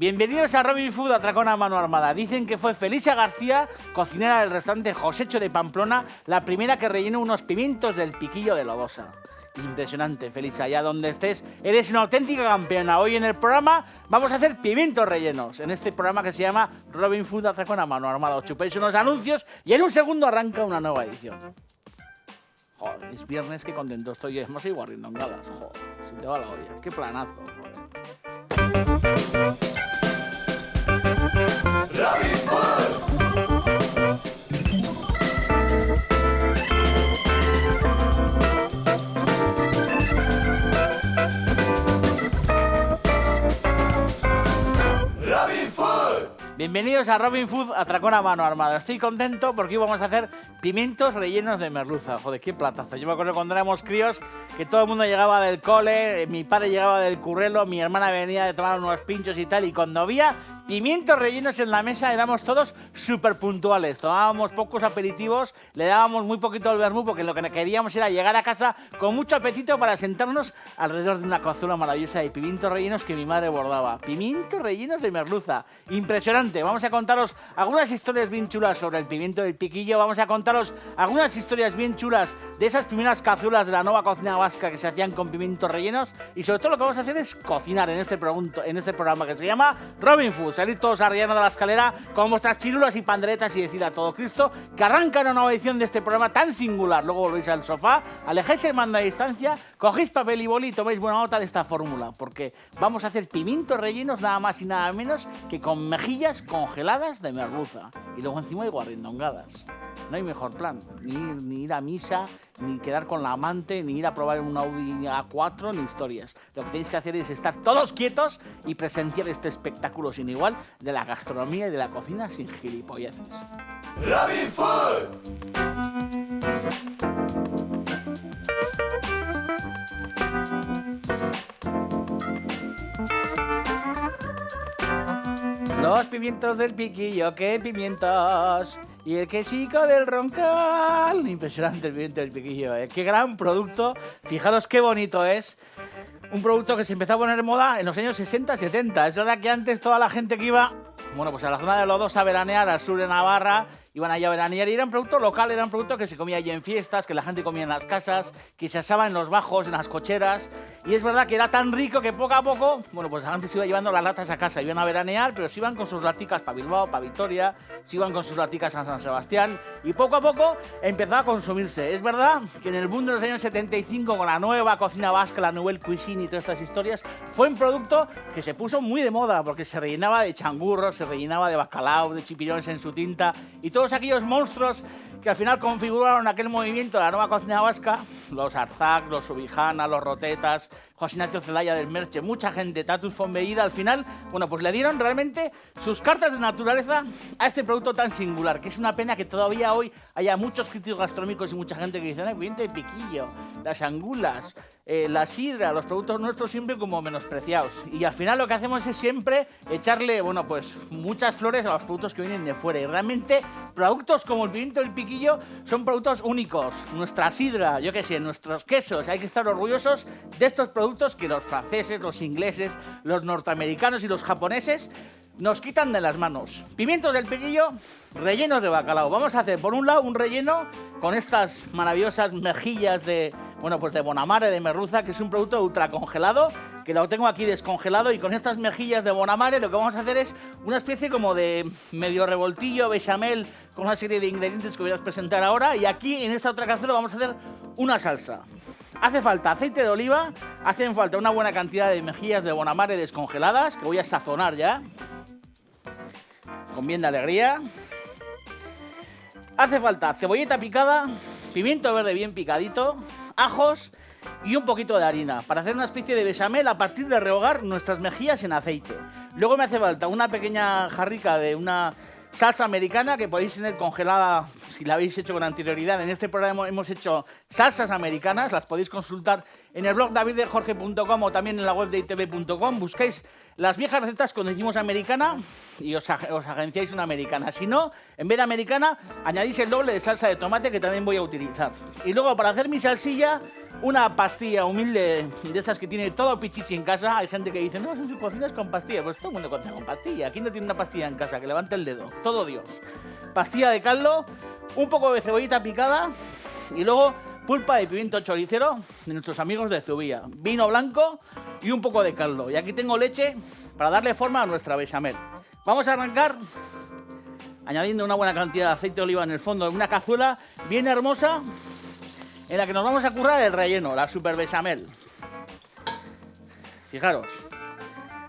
Bienvenidos a Robin Food, atracón a mano armada. Dicen que fue Felicia García, cocinera del restaurante Josecho de Pamplona, la primera que rellenó unos pimientos del piquillo de Lodosa. Impresionante, Felicia, allá donde estés, eres una auténtica campeona. Hoy en el programa vamos a hacer pimientos rellenos, en este programa que se llama Robin Food, atracón a mano armada. Os chupéis unos anuncios y en un segundo arranca una nueva edición. Joder, es viernes, qué contento estoy. Hemos ido arrindongadas. Joder, se te va la olla. Qué planazo, joder. Robin Food. Robin Food. Bienvenidos a Robin Food, atracón a mano armada. Estoy contento porque hoy vamos a hacer pimientos rellenos de merluza. Joder, qué platazo. Yo me acuerdo cuando éramos críos que todo el mundo llegaba del cole, mi padre llegaba del currelo, mi hermana venía de tomar unos pinchos y tal, y cuando había pimientos rellenos en la mesa éramos todos súper puntuales. Tomábamos pocos aperitivos, le dábamos muy poquito al vermú porque lo que queríamos era llegar a casa con mucho apetito para sentarnos alrededor de una cazuela maravillosa de pimientos rellenos que mi madre bordaba. Pimientos rellenos de merluza. Impresionante. Vamos a contaros algunas historias bien chulas sobre el pimiento del piquillo. Vamos a contaros algunas historias bien chulas de esas primeras cazuelas de la nueva cocina vasca que se hacían con pimientos rellenos. Y sobre todo lo que vamos a hacer es cocinar en este programa que se llama Robin Food. Salir todos arriando de la escalera con vuestras chirulas y panderetas y decir a todo Cristo que arranca una nueva edición de este programa tan singular. Luego volvéis al sofá, alejáis el mando a distancia, cogéis papel y boli y toméis buena nota de esta fórmula, porque vamos a hacer pimientos rellenos nada más y nada menos que con mejillas congeladas de merluza y luego encima hay guarrindongadas. No hay mejor plan, ni ir a misa, ni quedar con la amante, ni ir a probar un Audi A4, ni historias. Lo que tenéis que hacer es estar todos quietos y presenciar este espectáculo sin igual de la gastronomía y de la cocina sin gilipolleces. Robin Food. Los pimientos del piquillo, ¿qué pimientos? Y el quesico del roncal. Impresionante el pimiento del piquillo, ¿eh? Qué gran producto. Fijaros qué bonito es. Un producto que se empezó a poner en moda en los años 60-70. Es verdad que antes toda la gente que iba, bueno, pues a la zona de Lodosa a veranear, al sur de Navarra, iban allá a veranear y era un producto local, era un producto que se comía allí en fiestas, que la gente comía en las casas, que se asaba en los bajos, en las cocheras. Y es verdad que era tan rico que poco a poco, bueno, pues antes se iba llevando las latas a casa, iban a veranear, pero se iban con sus laticas para Bilbao, para Vitoria, se iban con sus laticas a San Sebastián y poco a poco empezaba a consumirse. Es verdad que en el boom de los años 75, con la nueva cocina vasca, la Nouvelle Cuisine y todas estas historias, fue un producto que se puso muy de moda porque se rellenaba de changurros, se rellenaba de bacalao, de chipirones en su tinta y todos aquellos monstruos que al final configuraron aquel movimiento de la nueva cocina vasca, los Arzac, los Subijana, los Rotetas, José Ignacio Zelaya del Merche, mucha gente, Tatus Fonbeida, al final, bueno, pues le dieron realmente sus cartas de naturaleza a este producto tan singular, que es una pena que todavía hoy haya muchos críticos gastronómicos y mucha gente que dice, ¡ay, pimiento de piquillo, las angulas, la sidra, los productos nuestros siempre como menospreciados! Y al final lo que hacemos es siempre echarle, bueno, pues muchas flores a los productos que vienen de fuera. Y realmente productos como el pimiento del piquillo son productos únicos. Nuestra sidra, yo qué sé, nuestros quesos. Hay que estar orgullosos de estos productos que los franceses, los ingleses, los norteamericanos y los japoneses nos quitan de las manos. Pimientos del piquillo rellenos de bacalao. Vamos a hacer por un lado un relleno con estas maravillosas mejillas de, bueno, pues de Bonamare, de merluza, que es un producto ultra congelado, que lo tengo aquí descongelado, y con estas mejillas de Bonamare lo que vamos a hacer es una especie como de medio revoltillo, bechamel, con una serie de ingredientes que voy a presentar ahora, y aquí en esta otra cazuela vamos a hacer una salsa. Hace falta aceite de oliva, hacen falta una buena cantidad de mejillas de Bonamare descongeladas, que voy a sazonar ya con bien de alegría. Hace falta cebolleta picada, pimiento verde bien picadito, ajos y un poquito de harina para hacer una especie de bechamel a partir de rehogar nuestras mejillas en aceite. Luego me hace falta una pequeña jarrica de una salsa americana que podéis tener congelada si la habéis hecho con anterioridad. En este programa hemos hecho salsas americanas, las podéis consultar en el blog daviddejorge.com o también en la web de itv.com. Buscáis las viejas recetas cuando decimos americana y os agenciáis una americana. Si no, en vez de americana, añadís el doble de salsa de tomate que también voy a utilizar. Y luego, para hacer mi salsilla, una pastilla humilde de esas que tiene todo pichichi en casa. Hay gente que dice, no, si cocinas con pastilla. Pues todo el mundo cocina con pastilla. ¿Quién no tiene una pastilla en casa? Que levante el dedo. Todo Dios. Pastilla de caldo, un poco de cebollita picada y luego pulpa de pimiento choricero de nuestros amigos de Zubia. Vino blanco y un poco de caldo. Y aquí tengo leche para darle forma a nuestra bechamel. Vamos a arrancar añadiendo una buena cantidad de aceite de oliva en el fondo de una cazuela bien hermosa, en la que nos vamos a currar el relleno, la super bechamel. Fijaros,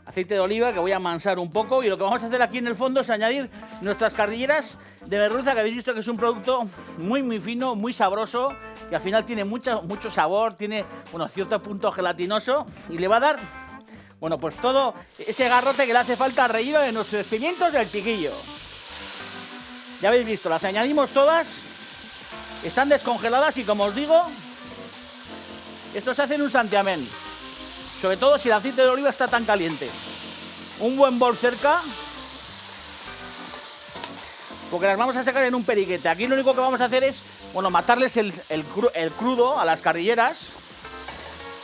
aceite de oliva que voy a amansar un poco, y lo que vamos a hacer aquí en el fondo es añadir nuestras carrilleras de merluza, que habéis visto que es un producto muy fino, muy sabroso, que al final tiene mucho sabor, tiene cierto punto gelatinoso, y le va a dar pues todo ese garrote que le hace falta al relleno de nuestros pimientos del piquillo. Ya habéis visto, las añadimos todas. Están descongeladas y, como os digo, esto se hace en un santiamén. Sobre todo si el aceite de oliva está tan caliente. Un buen bol cerca, porque las vamos a sacar en un periquete. Aquí lo único que vamos a hacer es, matarles el crudo a las carrilleras.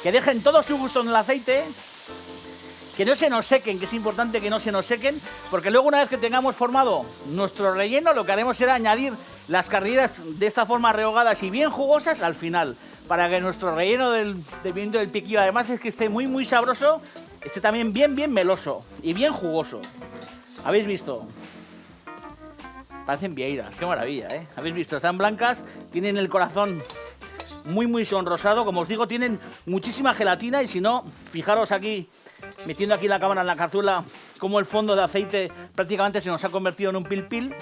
Que dejen todo su gusto en el aceite. Que no se nos sequen, que es importante que no se nos sequen, porque luego, una vez que tengamos formado nuestro relleno, lo que haremos será añadir las carrilleras de esta forma rehogadas y bien jugosas al final, para que nuestro relleno del pimiento del piquillo, además es que esté muy sabroso, esté también bien meloso y bien jugoso. ¿Habéis visto? Parecen vieiras, qué maravilla, ¿eh? ¿Habéis visto? Están blancas, tienen el corazón muy sonrosado. Como os digo, tienen muchísima gelatina, y si no, fijaros aquí, metiendo aquí la cámara en la cazuela, como el fondo de aceite prácticamente se nos ha convertido en un pil.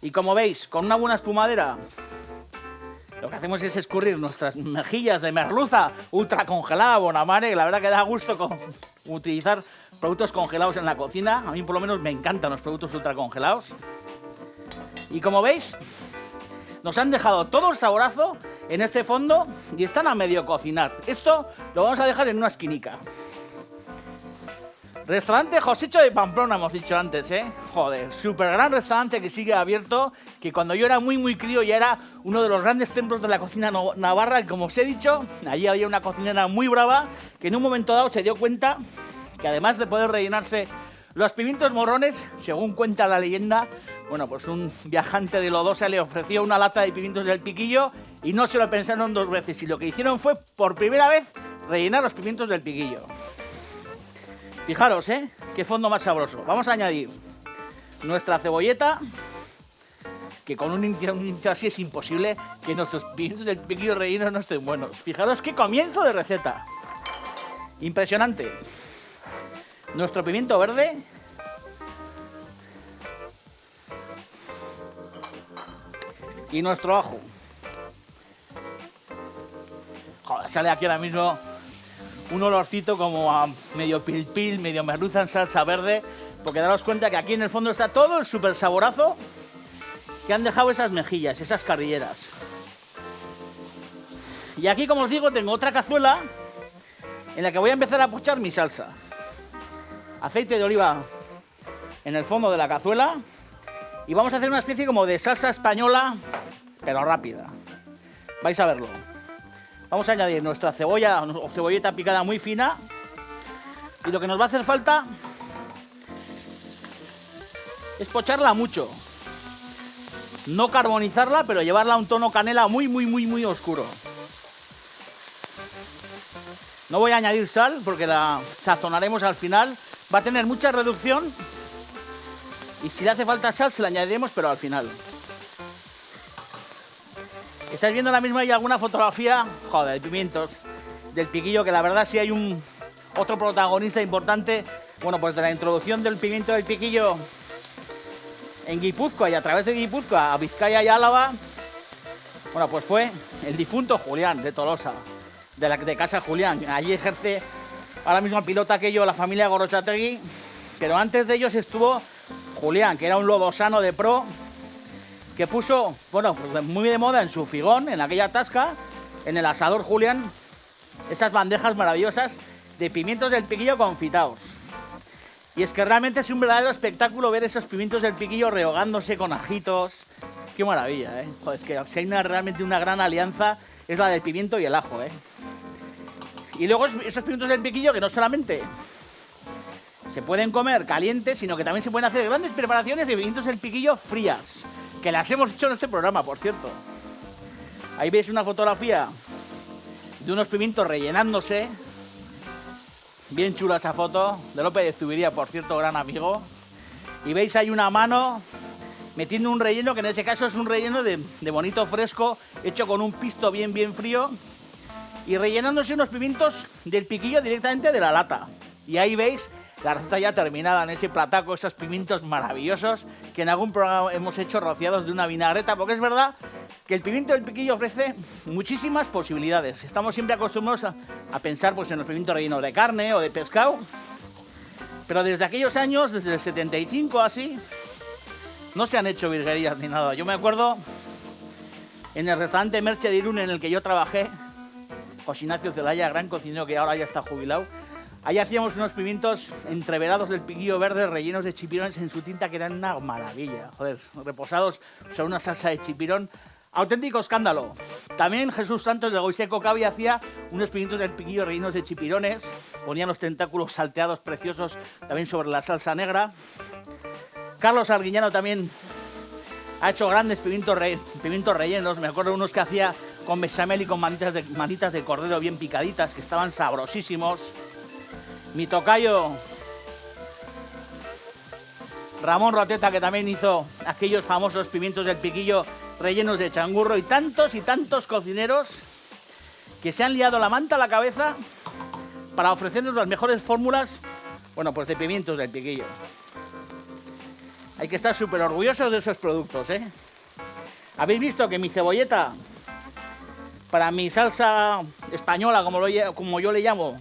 Y como veis, con una buena espumadera, lo que hacemos es escurrir nuestras mejillas de merluza ultra congelada, Bonamare, que la verdad que da gusto utilizar productos congelados en la cocina. A mí por lo menos me encantan los productos ultra congelados. Y como veis, nos han dejado todo el saborazo en este fondo y están a medio cocinar. Esto lo vamos a dejar en una esquinica. Restaurante Josicho de Pamplona, hemos dicho antes, ¿eh? Joder, súper gran restaurante que sigue abierto, que cuando yo era muy crío ya era uno de los grandes templos de la cocina navarra, y como os he dicho, allí había una cocinera muy brava que en un momento dado se dio cuenta que, además de poder rellenarse los pimientos morrones, según cuenta la leyenda, pues un viajante de Lodosa le ofreció una lata de pimientos del piquillo y no se lo pensaron dos veces, y lo que hicieron fue, por primera vez, rellenar los pimientos del piquillo. Fijaros, qué fondo más sabroso. Vamos a añadir nuestra cebolleta, que con un inicio así es imposible que nuestros pimientos del piquillo rellenos no estén buenos. Fijaros qué comienzo de receta. Impresionante. Nuestro pimiento verde. Y nuestro ajo. Joder, sale aquí ahora mismo un olorcito como a medio pil, medio merluza en salsa verde, porque daros cuenta que aquí en el fondo está todo el súper saborazo que han dejado esas mejillas, esas carrilleras. Y aquí, como os digo, tengo otra cazuela en la que voy a empezar a pochar mi salsa. Aceite de oliva en el fondo de la cazuela, y vamos a hacer una especie como de salsa española, pero rápida. Vais a verlo. Vamos a añadir nuestra cebolla o cebolleta picada muy fina, y lo que nos va a hacer falta es pocharla mucho. No carbonizarla, pero llevarla a un tono canela muy oscuro. No voy a añadir sal porque la sazonaremos al final. Va a tener mucha reducción, y si le hace falta sal se la añadiremos, pero al final. Estáis viendo ahora mismo ahí alguna fotografía, de pimientos del piquillo, que la verdad sí hay otro protagonista importante, pues de la introducción del pimiento del piquillo en Guipúzcoa, y a través de Guipúzcoa a Vizcaya y Álava, pues fue el difunto Julián de Tolosa, de Casa Julián. Allí ejerce ahora mismo el piloto aquello, la familia Gorrochategui, pero antes de ellos estuvo Julián, que era un lodosano de pro, que puso, bueno, pues muy de moda en su figón, en aquella tasca, en el asador Julián, esas bandejas maravillosas de pimientos del piquillo confitados. Y es que realmente es un verdadero espectáculo ver esos pimientos del piquillo rehogándose con ajitos. Qué maravilla, ¿eh? Joder, es que si hay realmente una gran alianza es la del pimiento y el ajo, ¿eh? Y luego esos pimientos del piquillo que no solamente se pueden comer calientes, sino que también se pueden hacer grandes preparaciones de pimientos del piquillo frías, que las hemos hecho en este programa, por cierto. Ahí veis una fotografía de unos pimientos rellenándose. Bien chula esa foto, de López de Zubiría, por cierto, gran amigo. Y veis ahí una mano metiendo un relleno, que en ese caso es un relleno de bonito fresco, hecho con un pisto bien frío, y rellenándose unos pimientos del piquillo directamente de la lata. Y ahí veis la receta ya terminada en ese plataco, esos pimientos maravillosos que en algún programa hemos hecho rociados de una vinagreta, porque es verdad que el pimiento del piquillo ofrece muchísimas posibilidades. Estamos siempre acostumbrados a pensar pues, en los pimientos rellenos de carne o de pescado, pero desde aquellos años, desde el 75 así, no se han hecho virguerías ni nada. Yo me acuerdo en el restaurante Merche de Irún en el que yo trabajé, José Ignacio Zelaya, gran cocinero que ahora ya está jubilado. Ahí hacíamos unos pimientos entreverados del piquillo verde rellenos de chipirones en su tinta que eran una maravilla. Joder, reposados sobre una salsa de chipirón. Auténtico escándalo. También Jesús Santos de Goiseco Cavi hacía unos pimientos del piquillo rellenos de chipirones. Ponían los tentáculos salteados preciosos también sobre la salsa negra. Carlos Arguiñano también ha hecho grandes pimientos rellenos. Me acuerdo de unos que hacía con bechamel y con manitas de cordero bien picaditas, que estaban sabrosísimos. Mi tocayo Ramón Roteta, que también hizo aquellos famosos pimientos del piquillo rellenos de changurro, y tantos cocineros que se han liado la manta a la cabeza para ofrecernos las mejores fórmulas, bueno, pues de pimientos del piquillo. Hay que estar súper orgullosos de esos productos, ¿eh? Habéis visto que mi cebolleta, para mi salsa española, como yo le llamo,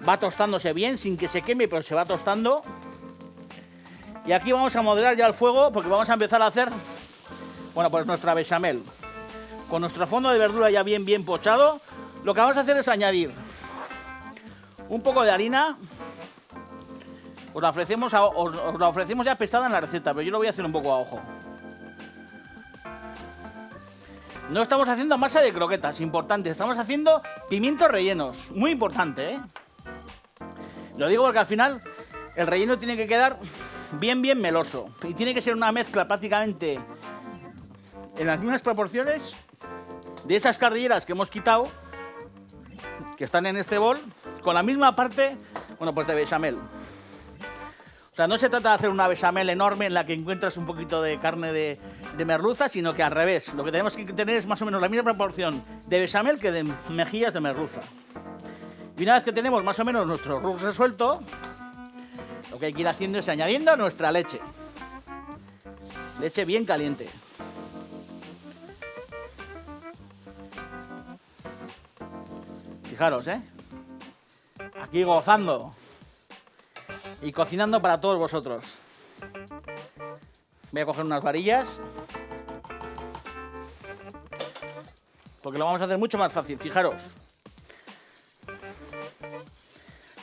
va tostándose bien, sin que se queme, pero se va tostando. Y aquí vamos a moderar ya el fuego, porque vamos a empezar a hacer, bueno, pues nuestra bechamel. Con nuestro fondo de verdura ya bien pochado, lo que vamos a hacer es añadir un poco de harina. Os la ofrecemos ya pesada en la receta, pero yo lo voy a hacer un poco a ojo. No estamos haciendo masa de croquetas, importante. Estamos haciendo pimientos rellenos, muy importante, ¿eh? Lo digo porque al final el relleno tiene que quedar bien meloso. Y tiene que ser una mezcla prácticamente en las mismas proporciones de esas carrilleras que hemos quitado, que están en este bol, con la misma parte, bueno, pues de bechamel. O sea, no se trata de hacer una bechamel enorme en la que encuentras un poquito de carne de merluza, sino que al revés. Lo que tenemos que tener es más o menos la misma proporción de bechamel que de mejillas de merluza. Y una vez que tenemos más o menos nuestro roux resuelto, lo que hay que ir haciendo es añadiendo nuestra leche. Leche bien caliente. Fijaros, ¿eh? Aquí gozando y cocinando para todos vosotros. Voy a coger unas varillas, porque lo vamos a hacer mucho más fácil, fijaros.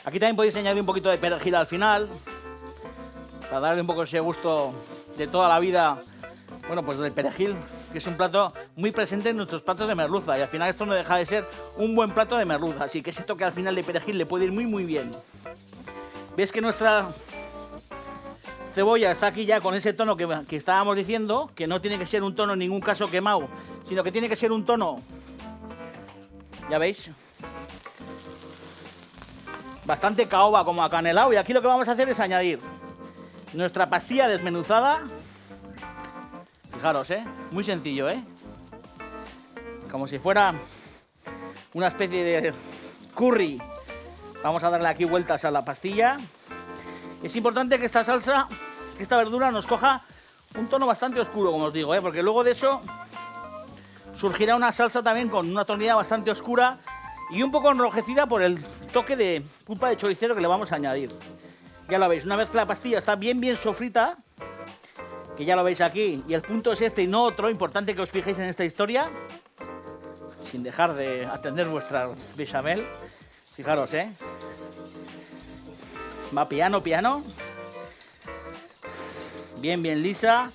Aquí también podéis añadir un poquito de perejil al final, para darle un poco ese gusto de toda la vida, bueno, pues del perejil, que es un plato muy presente en nuestros platos de merluza, y al final esto no deja de ser un buen plato de merluza, así que ese toque al final de perejil le puede ir muy bien. ¿Ves que nuestra cebolla está aquí ya con ese tono que estábamos diciendo? Que no tiene que ser un tono en ningún caso quemado, sino que tiene que ser un tono, ya veis, bastante caoba, como acanelado. Y aquí lo que vamos a hacer es añadir nuestra pastilla desmenuzada. Fijaros, muy sencillo, como si fuera una especie de curry. Vamos a darle aquí vueltas a la pastilla. Es importante que esta salsa, que esta verdura nos coja un tono bastante oscuro, como os digo, porque luego de eso surgirá una salsa también con una tonalidad bastante oscura y un poco enrojecida por el toque de pulpa de choricero que le vamos a añadir. Ya lo veis, una vez que la pastilla está bien sofrita, que ya lo veis aquí, y el punto es este y no otro, importante que os fijéis en esta historia, sin dejar de atender vuestra bechamel. Fijaros, va piano, piano. Bien, bien lisa,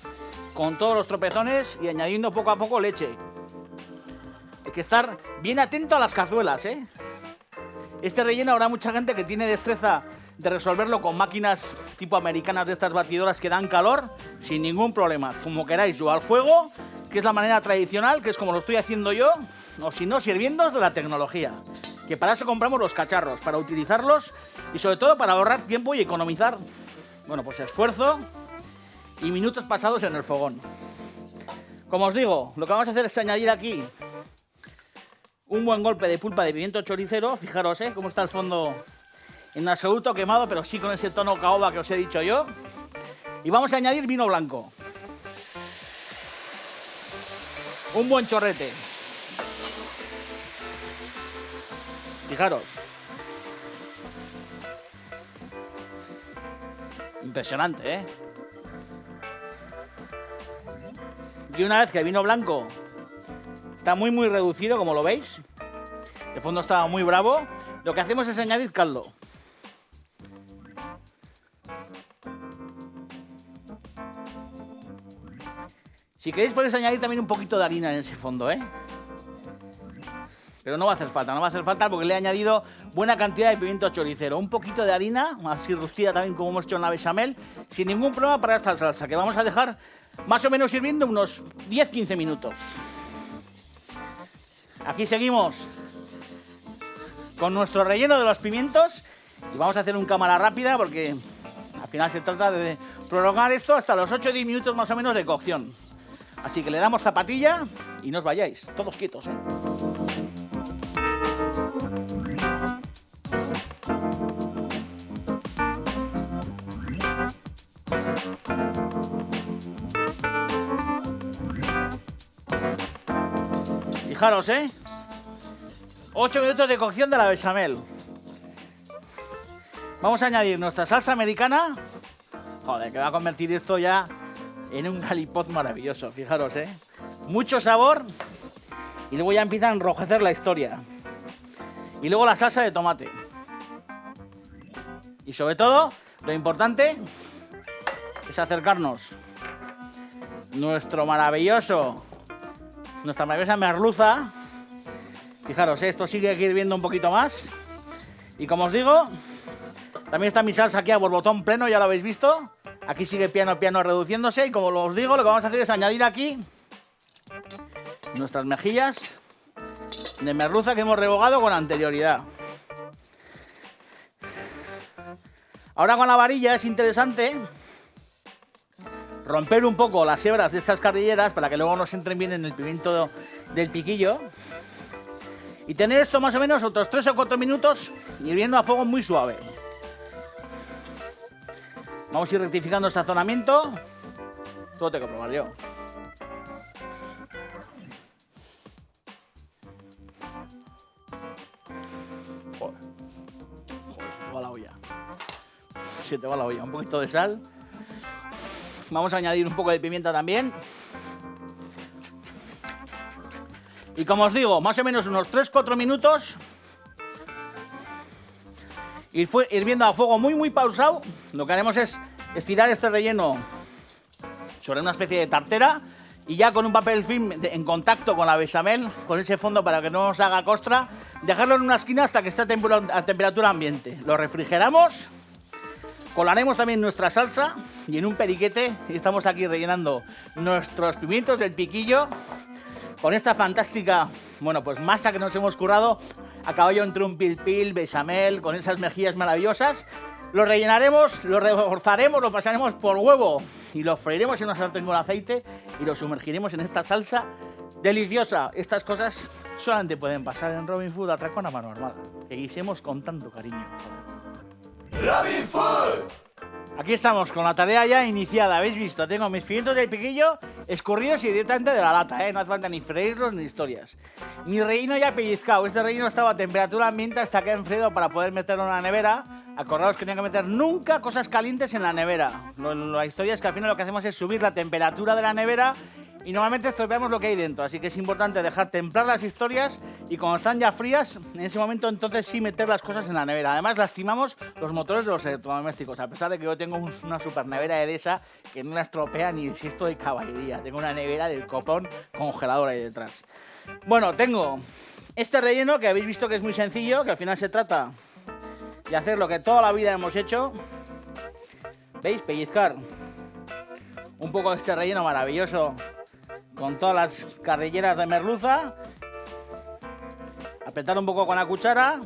con todos los tropezones y añadiendo poco a poco leche. Hay que estar bien atento a las cazuelas, Este relleno habrá mucha gente que tiene destreza de resolverlo con máquinas tipo americanas de estas batidoras que dan calor, sin ningún problema. Como queráis, o al fuego, que es la manera tradicional, que es como lo estoy haciendo yo, o si no, sirviéndoos de la tecnología. Que para eso compramos los cacharros, para utilizarlos y sobre todo para ahorrar tiempo y economizar, bueno, pues esfuerzo y minutos pasados en el fogón. Como os digo, lo que vamos a hacer es añadir aquí un buen golpe de pulpa de pimiento choricero. Fijaros, cómo está el fondo en absoluto quemado, pero sí con ese tono caoba que os he dicho yo. Y vamos a añadir vino blanco. Un buen chorrete. Fijaros. Impresionante, Y una vez que el vino blanco está muy muy reducido, como lo veis, de fondo está muy bravo, lo que hacemos es añadir caldo. Si queréis podéis añadir también un poquito de harina en ese fondo, Pero no va a hacer falta porque le he añadido buena cantidad de pimiento choricero, un poquito de harina, así rustida también como hemos hecho en la bechamel, sin ningún problema para esta salsa, que vamos a dejar más o menos hirviendo unos 10-15 minutos. Aquí seguimos con nuestro relleno de los pimientos y vamos a hacer un cámara rápida porque al final se trata de prolongar esto hasta los 8-10 minutos más o menos de cocción. Así que le damos zapatilla y no os vayáis, todos quietos, Fijaros, 8 minutos de cocción de la bechamel. Vamos a añadir nuestra salsa americana. Joder, que va a convertir esto ya en un galipot maravilloso. Fijaros, mucho sabor. Y luego ya empieza a enrojecer la historia. Y luego la salsa de tomate. Y sobre todo, lo importante es acercarnos nuestra maravillosa merluza. Fijaros, esto sigue aquí hirviendo un poquito más. Y como os digo, también está mi salsa aquí a borbotón pleno, ya lo habéis visto. Aquí sigue piano piano reduciéndose. Y como os digo, lo que vamos a hacer es añadir aquí nuestras mejillas de merluza que hemos rehogado con anterioridad. Ahora con la varilla es interesante romper un poco las hebras de estas carrilleras para que luego nos entren bien en el pimiento del piquillo. Y tener esto más o menos otros 3 o 4 minutos hirviendo a fuego muy suave. Vamos a ir rectificando el sazonamiento. Todo tengo que probar yo. Joder, se te va la olla. Se te va la olla. Un poquito de sal. Vamos a añadir un poco de pimienta también. Y como os digo, más o menos unos 3-4 minutos. Hirviendo a fuego muy muy pausado. Lo que haremos es estirar este relleno sobre una especie de tartera. Y ya con un papel film en contacto con la bechamel, con ese fondo para que no nos haga costra, dejarlo en una esquina hasta que esté a temperatura ambiente. Lo refrigeramos. Colaremos también nuestra salsa y en un periquete estamos aquí rellenando nuestros pimientos del piquillo con esta fantástica, bueno, pues masa que nos hemos currado a caballo entre un pil-pil, bechamel, con esas mejillas maravillosas. Lo rellenaremos, lo reforzaremos, lo pasaremos por huevo y lo freiremos en una sartén con aceite y lo sumergiremos en esta salsa deliciosa. Estas cosas solamente pueden pasar en Robin Food Atracón a mano armada. Que guisemos con tanto cariño. Robin Food. Aquí estamos con la tarea ya iniciada, habéis visto, tengo mis pimientos del piquillo escurridos y directamente de la lata, no hace falta ni freírlos ni historias. Mi relleno ya pellizcado, este relleno estaba a temperatura ambiente hasta que ha enfriado para poder meterlo en la nevera. Acordaos que no hay que meter nunca cosas calientes en la nevera. La historia es que al final lo que hacemos es subir la temperatura de la nevera y normalmente estropeamos lo que hay dentro, así que es importante dejar templar las historias y cuando están ya frías, en ese momento entonces sí meter las cosas en la nevera. Además lastimamos los motores de los electrodomésticos, a pesar de que yo tengo una super nevera Edesa que no la estropea ni si esto de caballería. Tengo una nevera del copón congeladora ahí detrás. Bueno, tengo este relleno que habéis visto que es muy sencillo, que al final se trata de hacer lo que toda la vida hemos hecho. ¿Veis? Pellizcar un poco de este relleno maravilloso con todas las carrilleras de merluza, apretar un poco con la cuchara,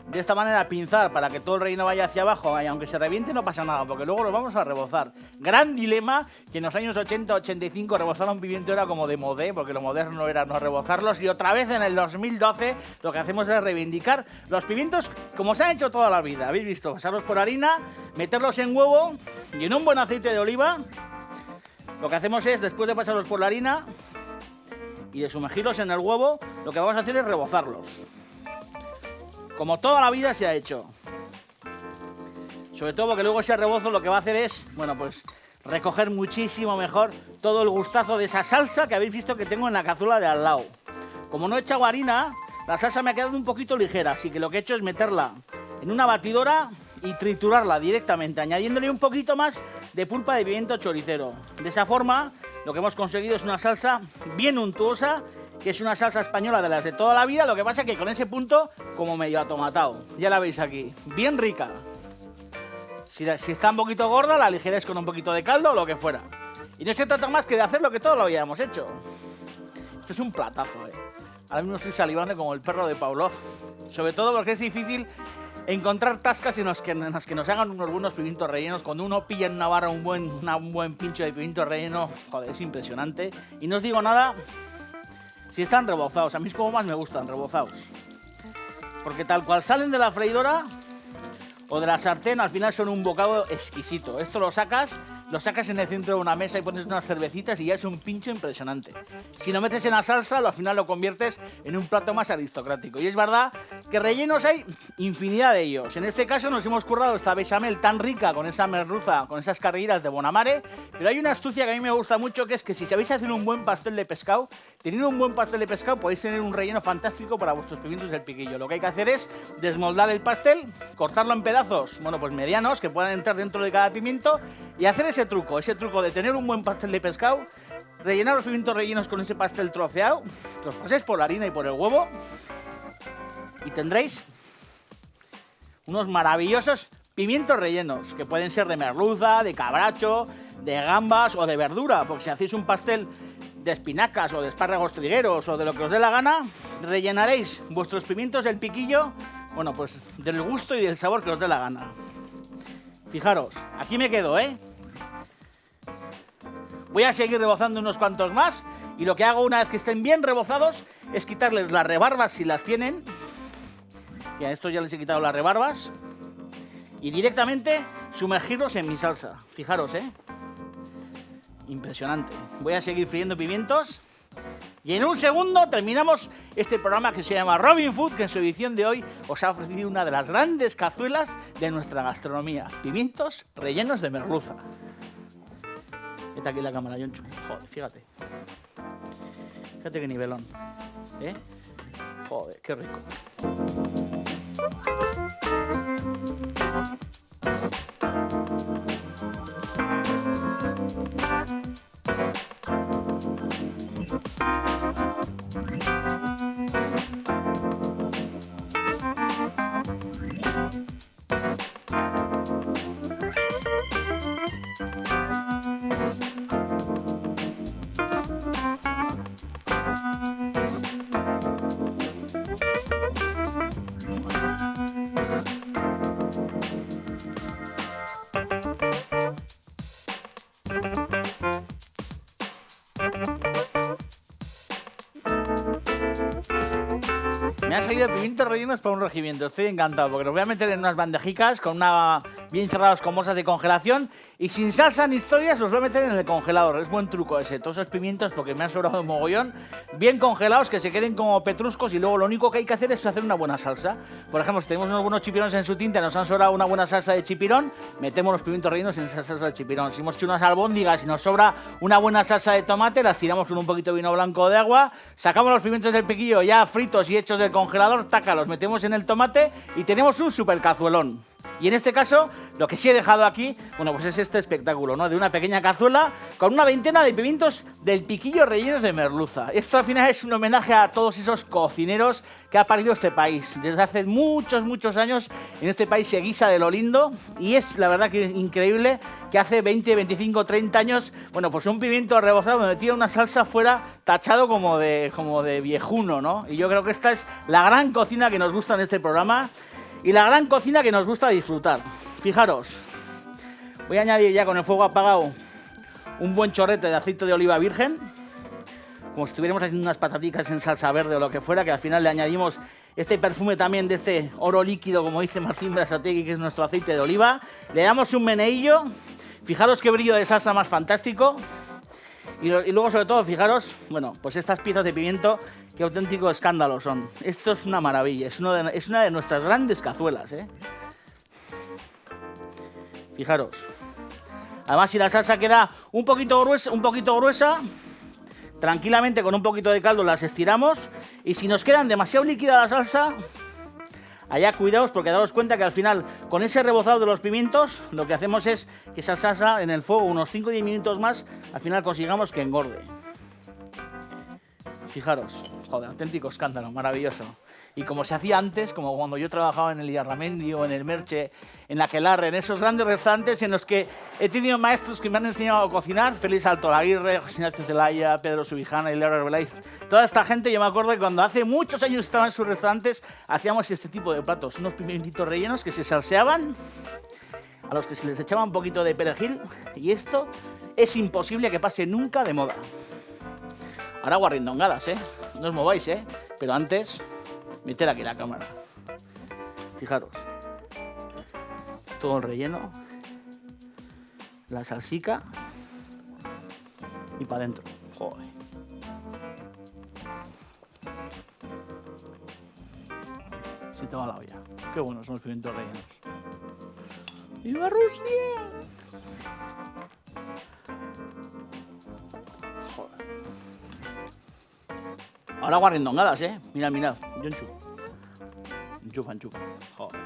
de esta manera pinzar para que todo el relleno vaya hacia abajo y aunque se reviente no pasa nada porque luego lo vamos a rebozar. Gran dilema, que en los años 80-85 rebozar un pimiento era como de modé, porque lo moderno era no rebozarlos, y otra vez en el 2012 lo que hacemos es reivindicar los pimientos como se han hecho toda la vida. Habéis visto, pasarlos por harina, meterlos en huevo y en un buen aceite de oliva. Lo que hacemos es, después de pasarlos por la harina y de sumergirlos en el huevo, lo que vamos a hacer es rebozarlos. Como toda la vida se ha hecho. Sobre todo porque luego ese rebozo lo que va a hacer es, bueno, pues recoger muchísimo mejor todo el gustazo de esa salsa que habéis visto que tengo en la cazuela de al lado. Como no he echado harina, la salsa me ha quedado un poquito ligera, así que lo que he hecho es meterla en una batidora y triturarla directamente, añadiéndole un poquito más de pulpa de pimiento choricero. De esa forma, lo que hemos conseguido es una salsa bien untuosa, que es una salsa española de las de toda la vida, lo que pasa que con ese punto como medio atomatado. Ya la veis aquí, bien rica. Si está un poquito gorda, la aligeráis con un poquito de caldo o lo que fuera. Y no se trata más que de hacer lo que todos lo habíamos hecho. Esto es un platazo, Ahora mismo estoy salivando como el perro de Pavlov. Sobre todo porque es difícil encontrar tascas en las que nos hagan unos buenos pimientos rellenos. Cuando uno pilla en una barra un buen pincho de pimiento relleno, joder, es impresionante. Y no os digo nada si están rebozados. A mí es como más me gustan, rebozados. Porque tal cual salen de la freidora o de la sartén, al final son un bocado exquisito. Esto lo sacas en el centro de una mesa y pones unas cervecitas y ya es un pincho impresionante. Si lo metes en la salsa, al final lo conviertes en un plato más aristocrático. Y es verdad que rellenos hay infinidad de ellos. En este caso nos hemos currado esta bechamel tan rica con esa merluza, con esas carrillas de Bonamare, pero hay una astucia que a mí me gusta mucho, que es que si sabéis hacer un buen pastel de pescado, teniendo un buen pastel de pescado podéis tener un relleno fantástico para vuestros pimientos del piquillo. Lo que hay que hacer es desmoldar el pastel, cortarlo en pedazos, bueno, pues medianos, que puedan entrar dentro de cada pimiento, y hacer ese truco de tener un buen pastel de pescado, rellenar los pimientos rellenos con ese pastel troceado, los paséis por la harina y por el huevo y tendréis unos maravillosos pimientos rellenos, que pueden ser de merluza, de cabracho, de gambas o de verdura, porque si hacéis un pastel de espinacas o de espárragos trigueros o de lo que os dé la gana, rellenaréis vuestros pimientos del piquillo, bueno, pues del gusto y del sabor que os dé la gana. Fijaros, aquí me quedo, Voy a seguir rebozando unos cuantos más y lo que hago una vez que estén bien rebozados es quitarles las rebarbas si las tienen, que a estos ya les he quitado las rebarbas, y directamente sumergirlos en mi salsa. Fijaros, impresionante. Voy a seguir friendo pimientos y en un segundo terminamos este programa que se llama Robin Food, que en su edición de hoy os ha ofrecido una de las grandes cazuelas de nuestra gastronomía: pimientos rellenos de merluza. Está aquí la cámara, Yonchu. Joder, fíjate. Fíjate qué nivelón. Joder, qué rico. Me han salido pimientos rellenos para un regimiento. Estoy encantado porque los voy a meter en unas bandejicas con una bien cerrados con bolsas de congelación y sin salsa ni historias los voy a meter en el congelador. Es buen truco ese, todos esos pimientos porque me han sobrado un mogollón, bien congelados, que se queden como petruscos y luego lo único que hay que hacer es hacer una buena salsa. Por ejemplo, si tenemos unos buenos chipirones en su tinta, nos han sobrado una buena salsa de chipirón, metemos los pimientos rellenos en esa salsa de chipirón. Si hemos hecho unas albóndigas y nos sobra una buena salsa de tomate, las tiramos con un poquito de vino blanco de agua, sacamos los pimientos del piquillo ya fritos y hechos del congelador, taca, los metemos en el tomate y tenemos un super cazuelón. Y en este caso, lo que sí he dejado aquí, bueno, pues es este espectáculo, ¿no? De una pequeña cazuela con una veintena de pimientos del piquillo rellenos de merluza. Esto al final es un homenaje a todos esos cocineros que ha parido este país. Desde hace muchos, muchos años en este país se guisa de lo lindo y es la verdad que increíble que hace 20, 25, 30 años, bueno, pues un pimiento rebozado me metía una salsa fuera tachado como de viejuno, ¿no? Y yo creo que esta es la gran cocina que nos gusta en este programa. Y la gran cocina que nos gusta disfrutar. Fijaros, voy a añadir ya con el fuego apagado un buen chorrete de aceite de oliva virgen, como si estuviéramos haciendo unas pataticas en salsa verde o lo que fuera, que al final le añadimos este perfume también de este oro líquido, como dice Martín Berasategui, que es nuestro aceite de oliva. Le damos un meneillo, fijaros qué brillo de salsa más fantástico. Y luego, sobre todo, fijaros, bueno, pues estas piezas de pimiento, qué auténtico escándalo son. Esto es una maravilla, es una de nuestras grandes cazuelas, ¿eh? Fijaros. Además, si la salsa queda un poquito gruesa, tranquilamente con un poquito de caldo las estiramos. Y si nos quedan demasiado líquida la salsa, allá cuidaos, porque daros cuenta que al final, con ese rebozado de los pimientos, lo que hacemos es que esa salsa en el fuego, unos 5 o 10 minutos más, al final consigamos que engorde. Fijaros, joder, auténtico escándalo, maravilloso. Y como se hacía antes, como cuando yo trabajaba en el Iarramendi o en el Merche, en la Aquelarre, en esos grandes restaurantes en los que he tenido maestros que me han enseñado a cocinar, Félix Altolaguirre, José Ignacio Zelaya, Pedro Subijana y Leo Herbelaiz. Toda esta gente, yo me acuerdo que cuando hace muchos años estaba en sus restaurantes, hacíamos este tipo de platos, unos pimientitos rellenos que se salseaban, a los que se les echaba un poquito de perejil, y esto es imposible que pase nunca de moda. Ahora guarrindongadas, ¿eh? No os mováis, ¿eh? Pero antes, meter aquí la cámara. Fijaros. Todo el relleno. La salsica. Y para adentro. Joder. Se te va la olla. Qué buenos son los pimientos rellenos. ¡Viva Rusia! Ahora guarrindongadas, ¿eh? Mirad, mirad. Yo enchufa. Enchufa. Joder.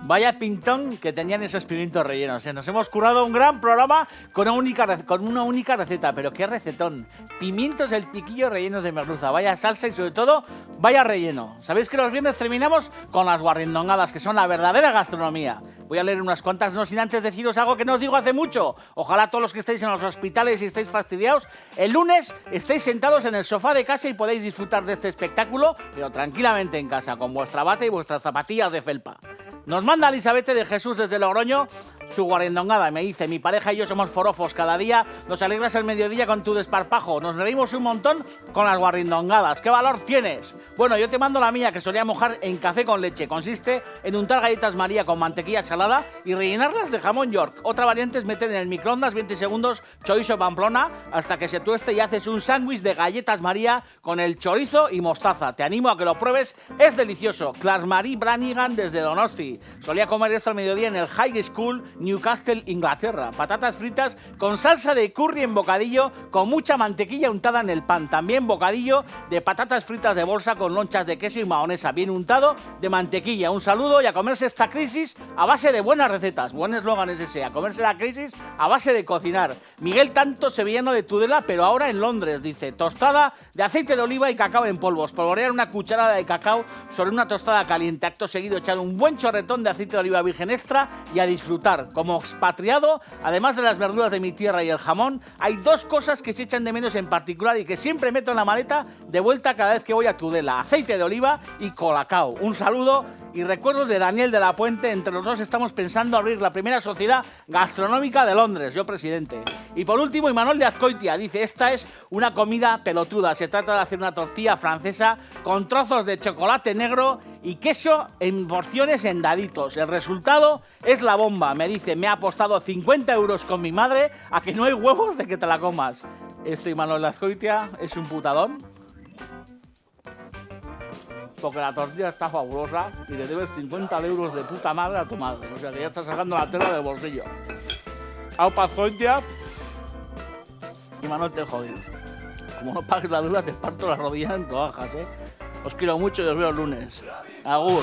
Vaya pintón que tenían esos pimientos rellenos, ¿eh? Nos hemos currado un gran programa con una única receta. Pero qué recetón. Pimientos del piquillo rellenos de merluza. Vaya salsa y sobre todo, vaya relleno. ¿Sabéis que los viernes terminamos con las guarrindongadas, que son la verdadera gastronomía? Voy a leer unas cuantas, no sin antes deciros algo que no os digo hace mucho. Ojalá todos los que estéis en los hospitales y estéis fastidiados, el lunes estéis sentados en el sofá de casa y podéis disfrutar de este espectáculo, pero tranquilamente en casa, con vuestra bata y vuestras zapatillas de felpa. Nos manda Elizabeth de Jesús desde Logroño su guarrindongada y me dice: mi pareja y yo somos forofos, cada día nos alegras el mediodía con tu desparpajo, nos reímos un montón con las guarrindongadas. ¿Qué valor tienes? Bueno, yo te mando la mía, que solía mojar en café con leche. Consiste en untar galletas María con mantequilla salada y rellenarlas de jamón York. Otra variante es meter en el microondas 20 segundos chorizo Pamplona hasta que se tueste y haces un sándwich de galletas María con el chorizo y mostaza. Te animo a que lo pruebes, es delicioso. Claire Marie Branigan desde Donosti. Solía comer esto al mediodía en el High School, Newcastle, Inglaterra. Patatas fritas con salsa de curry en bocadillo con mucha mantequilla untada en el pan. También bocadillo de patatas fritas de bolsa con lonchas de queso y mahonesa bien untado de mantequilla. Un saludo y a comerse esta crisis a base de buenas recetas. Buen eslogan es ese, a comerse la crisis a base de cocinar. Miguel Tanto, sevillano de Tudela, pero ahora en Londres, dice: tostada de aceite de oliva y cacao en polvos. Polvorear una cucharada de cacao sobre una tostada caliente. Acto seguido echar un buen chorretón de aceite de oliva virgen extra y a disfrutar. Como expatriado, además de las verduras de mi tierra y el jamón, hay dos cosas que se echan de menos en particular y que siempre meto en la maleta de vuelta cada vez que voy a Tudela: aceite de oliva y colacao. Un saludo y recuerdos de Daniel de la Puente. Entre los dos estamos pensando abrir la primera sociedad gastronómica de Londres, yo presidente. Y por último, Imanol de Azcoitia dice: esta es una comida pelotuda. Se trata de hacer una tortilla francesa con trozos de chocolate negro y queso en porciones en daditos. El resultado es la bomba. Me dice: me ha apostado 50 euros con mi madre a que no hay huevos de que te la comas. Imanol de Azcoitia es un putadón, porque la tortilla está fabulosa y le debes 50 euros de puta madre a tu madre. O sea que ya estás sacando la tela del bolsillo. Aupa Azcoitia, Imanol, te jodido. Como no pagues la deuda, te parto las rodillas en rodajas, ¿eh? Os quiero mucho y os veo el lunes. Agur.